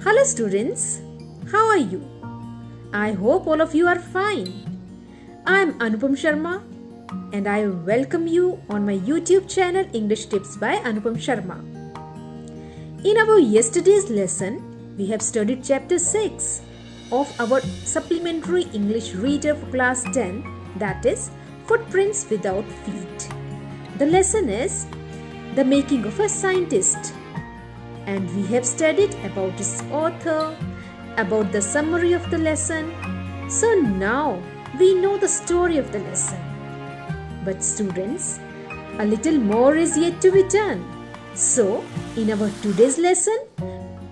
Hello students, how are you? I hope all of you are fine. I am Anupam Sharma and I welcome you on my YouTube channel English Tips by Anupam Sharma. In our yesterday's lesson, we have studied chapter 6 of our supplementary English reader for class 10, that is Footprints Without Feet. The lesson is The Making of a Scientist. And we have studied about its author, about the summary of the lesson. So now we know the story of the lesson. But students, a little more is yet to be done. So in our today's lesson,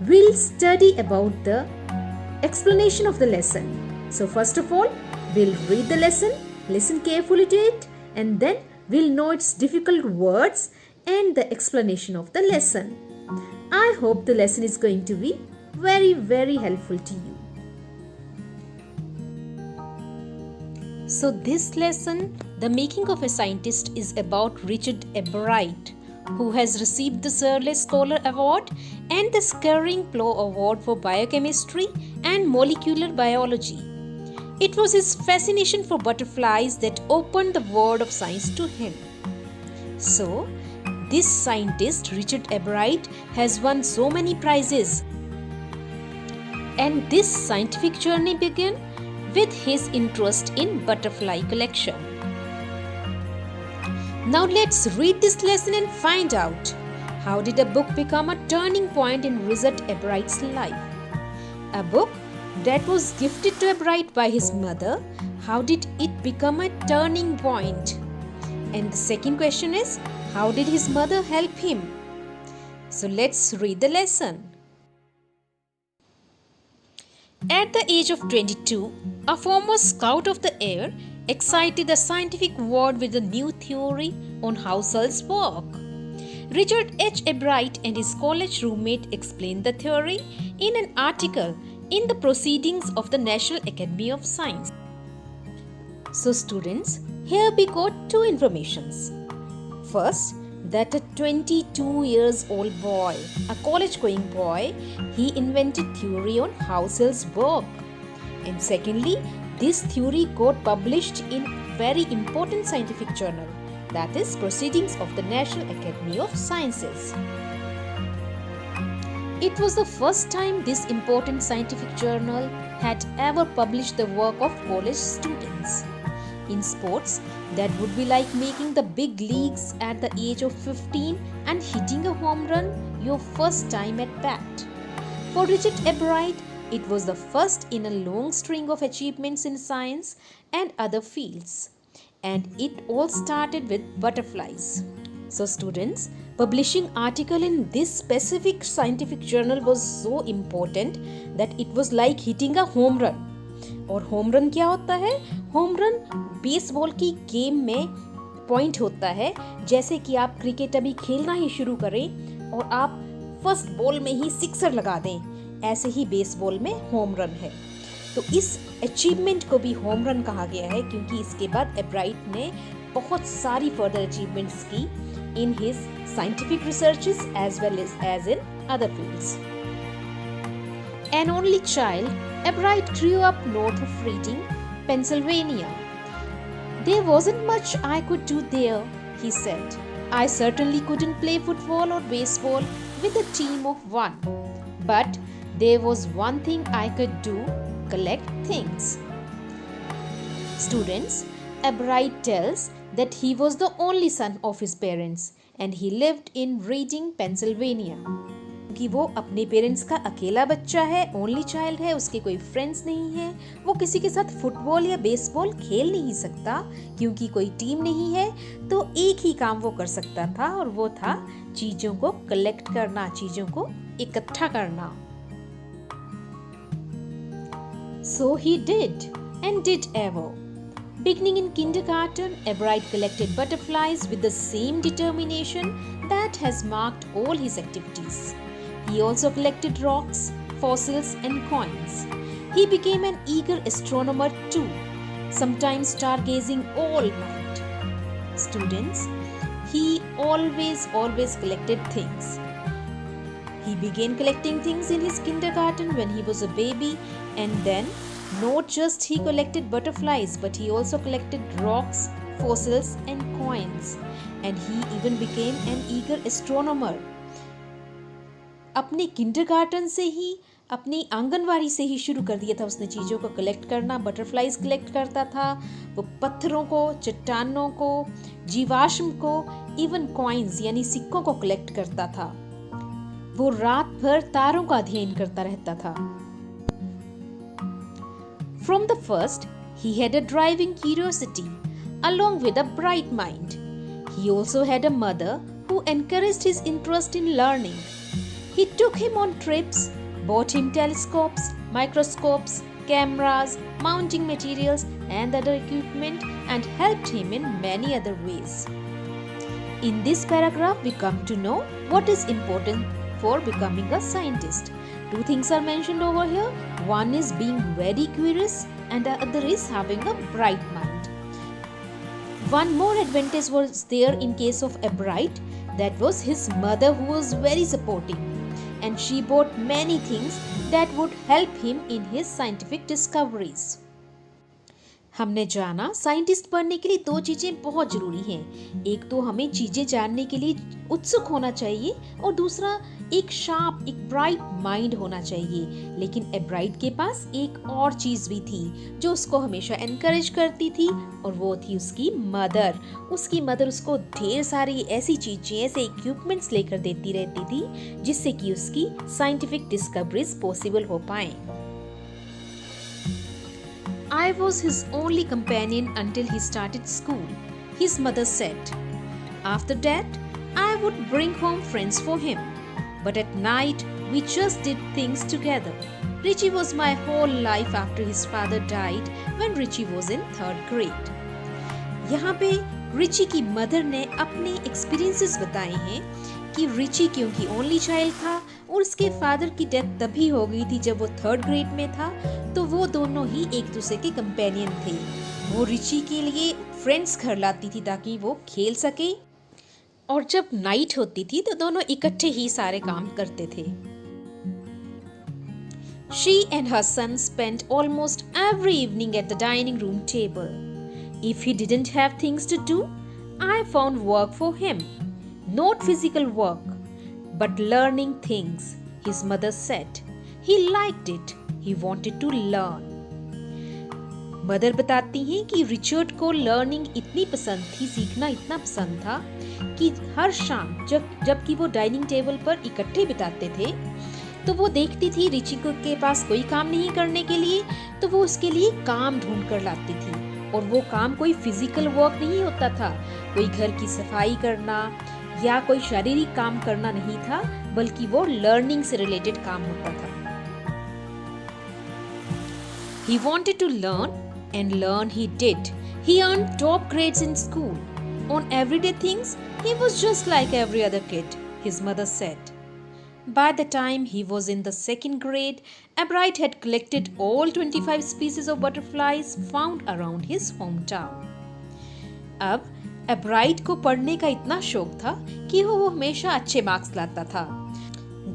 we'll study about the explanation of the lesson. So first of all, we'll read the lesson, listen carefully to it, and then we'll know its difficult words and the explanation of the lesson. I hope the lesson is going to be very helpful to you. So this lesson, The Making of a Scientist, is about Richard Ebright, who has received the Searle Scholar Award and the Scaring-Plough Award for Biochemistry and Molecular Biology. It was his fascination for butterflies that opened the world of science to him. So, this scientist, Richard Ebright, has won so many prizes. And this scientific journey began with his interest in butterfly collection. Now let's read this lesson and find out, how did a book become a turning point in Richard Ebright's life? A book that was gifted to Ebright by his mother, how did it become a turning point? And the second question is, how did his mother help him? So let's read the lesson. At the age of 22, a former scout of the air excited the scientific world with a new theory on how cells work. Richard H. Ebright and his college roommate explained the theory in an article in the Proceedings of the National Academy of Science. So students, here we got two informations. First, that a 22 years old boy, a college going boy, he invented theory on how cells work. And secondly, this theory got published in very important scientific journal, that is Proceedings of the National Academy of Sciences. It was the first time this important scientific journal had ever published the work of college students. In sports, that would be like making the big leagues at the age of 15 and hitting a home run your first time at bat. For Richard Ebright, it was the first in a long string of achievements in science and other fields. And it all started with butterflies. So students, publishing article in this specific scientific journal was so important that it was like hitting a home run. और home run क्या होता है? Home run baseball की game में point होता है, जैसे कि आप क्रिकेट अभी खेलना ही शुरू करें और आप फर्स्ट बॉल में ही सिक्सर लगा दें, ऐसे ही बेसबॉल में होम रन है. तो इस अचीवमेंट को भी होम रन कहा गया है क्योंकि इसके बाद एब्राइट ने बहुत सारी फर्दर अचीवमेंट्स की in his scientific researches as well as in other fields. An only child, Ebright grew up north of Reading, Pennsylvania. There wasn't much I could do there, he said. I certainly couldn't play football or baseball with a team of one. But there was one thing I could do, collect things. Students, Ebright tells that he was the only son of his parents and he lived in Reading, Pennsylvania. कि वो अपने parents का अकेला बच्चा है, only child है, उसके कोई फ्रेंड्स नहीं है, वो किसी के साथ फुटबॉल या बेसबॉल खेल नहीं सकता क्योंकि कोई टीम नहीं है. तो एक ही काम वो कर सकता था और वो था चीज़ों को कलेक्ट करना, चीज़ों को इकट्ठा करना. So he did and did ever. Beginning in kindergarten, Ebright collected butterflies with the same determination that has marked all his activities. He also collected rocks, fossils and coins. He became an eager astronomer too, sometimes stargazing all night. Students, he always collected things. He began collecting things in his kindergarten when he was a baby, and then not just he collected butterflies, but he also collected rocks, fossils and coins, and he even became an eager astronomer. अपने kindergarten से ही, अपनी आंगनवाड़ी से ही शुरू कर दिया था उसने चीज़ों को कलेक्ट करना। बटरफ्लाइज कलेक्ट करता था, वो पत्थरों को, चट्टानों को, जीवाश्म को, इवन कॉइन्स यानी सिक्कों को कलेक्ट करता था। वो रात भर तारों का अध्ययन करता रहता था। From the first, he had a driving curiosity along with a bright mind. He also had a mother who encouraged his interest in learning. He took him on trips, bought him telescopes, microscopes, cameras, mounting materials and other equipment, and helped him in many other ways. In this paragraph, we come to know what is important for becoming a scientist. Two things are mentioned over here. One is being very curious and the other is having a bright mind. One more advantage was there in case of Ebright, that was his mother, who was very supportive, and she bought many things that would help him in his scientific discoveries. हमने जाना scientist बनने के लिए दो चीज़ें बहुत ज़रूरी हैं। एक तो हमें चीज़ें जानने के लिए उत्सुक होना चाहिए और दूसरा एक शार्प, एक ब्राइट माइंड होना चाहिए। लेकिन एब्राइट के पास एक और चीज़ भी थी जो उसको हमेशा एनकरेज करती थी, और वो थी उसकी मदर। उसकी मदर उसको ढेर सारी ऐसी चीज़ें, ऐसे इक्विपमेंट्स लेकर देती रहती थी जिससे कि उसकी साइंटिफिक डिस्कवरीज पॉसिबल हो पाएं। I was his only companion until he started school, his mother said. After that, I would bring home friends for him. But at night, we just did things together. Richie was my whole life after his father died when Richie was in 3rd grade. यहाँ पे Richie की mother ने अपने experiences बताए हैं कि Richie क्योंकि only child था और उसके फादर की डेथ तभी हो गई थी जब वो 3rd ग्रेड में था, तो वो दोनों ही एक दूसरे के कंपेनियन थे। वो रिची के लिए फ्रेंड्स घर लाती थी ताकि वो खेल सके, और जब नाइट होती थी तो दोनों इकट्ठे ही सारे काम करते थे। She and her son spent almost every evening at the dining room table. If he didn't have things to do, I found work for him. Not physical work, but learning things, his mother said. He liked it. He wanted to learn. Mother बताती हैं कि Richard को learning इतनी पसंद थी, सीखना इतना पसंद था कि हर शाम जबकि वो डाइनिंग टेबल पर इकट्ठे बिताते थे, तो वो देखती थी रिची के पास कोई काम नहीं करने के लिए, तो वो उसके लिए काम ढूंढ कर लाती थी। और वो काम कोई फिजिकल वर्क नहीं होता था, कोई घर की सफाई करना या कोई शारीरिक काम करना नहीं था, बल्कि वो लर्निंग से रिलेटेड काम होता था। He wanted to learn, and learn he did. He earned top grades in school. On everyday things, he was just like every other kid, his mother said. By the time he was in the 2nd grade, Ebright had collected all 25 species of butterflies found around his hometown. अब एब्राइट को पढ़ने का इतना शौक था कि वो हमेशा अच्छे मार्क्स लाता था।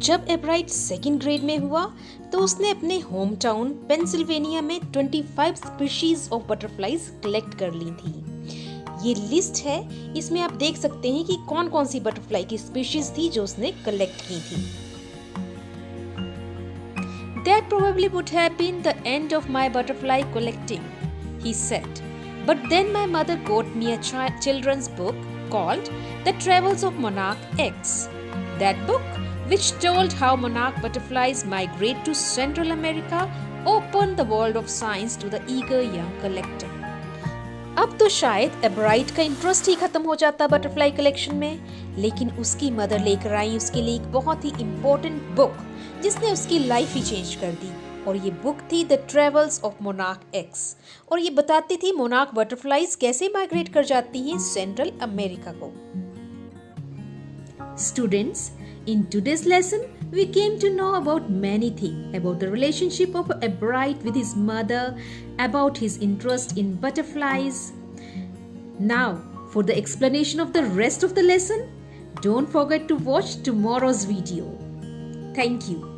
जब एब्राइट 2nd ग्रेड में हुआ तो उसने अपने होम टाउन पेंसिल्वेनिया में 25 स्पीशीज ऑफ बटरफ्लाइज कलेक्ट कर ली थी। ये लिस्ट है, इसमें आप देख सकते हैं कि कौन कौन सी बटरफ्लाई की स्पीशीज थी जो उसने कलेक्ट की थी। That probably would have been the end of my butterfly collecting, he said. But then my mother got me a children's book called The Travels of Monarch X. That book, which told how monarch butterflies migrate to Central America, opened the world of science to the eager young collector. अब तो शायद एब्राइट का interest ही खत्म हो जाता butterfly collection में, लेकिन उसकी मदर लेकर आई उसके लिए एक बहुत ही इम्पोर्टेंट बुक जिसने उसकी लाइफ ही चेंज कर दी, और ये बुक थी the travels of monarch x, और ये बताती थी मोनार्क बटरफ्लाइज कैसे माइग्रेट कर जाती हैं सेंट्रल अमेरिका को। Students, in today's lesson, we came to know about many things, about the relationship of Ebright with his mother, about his interest in butterflies. Now, for the explanation of the rest of the lesson, don't forget to watch tomorrow's video. Thank you.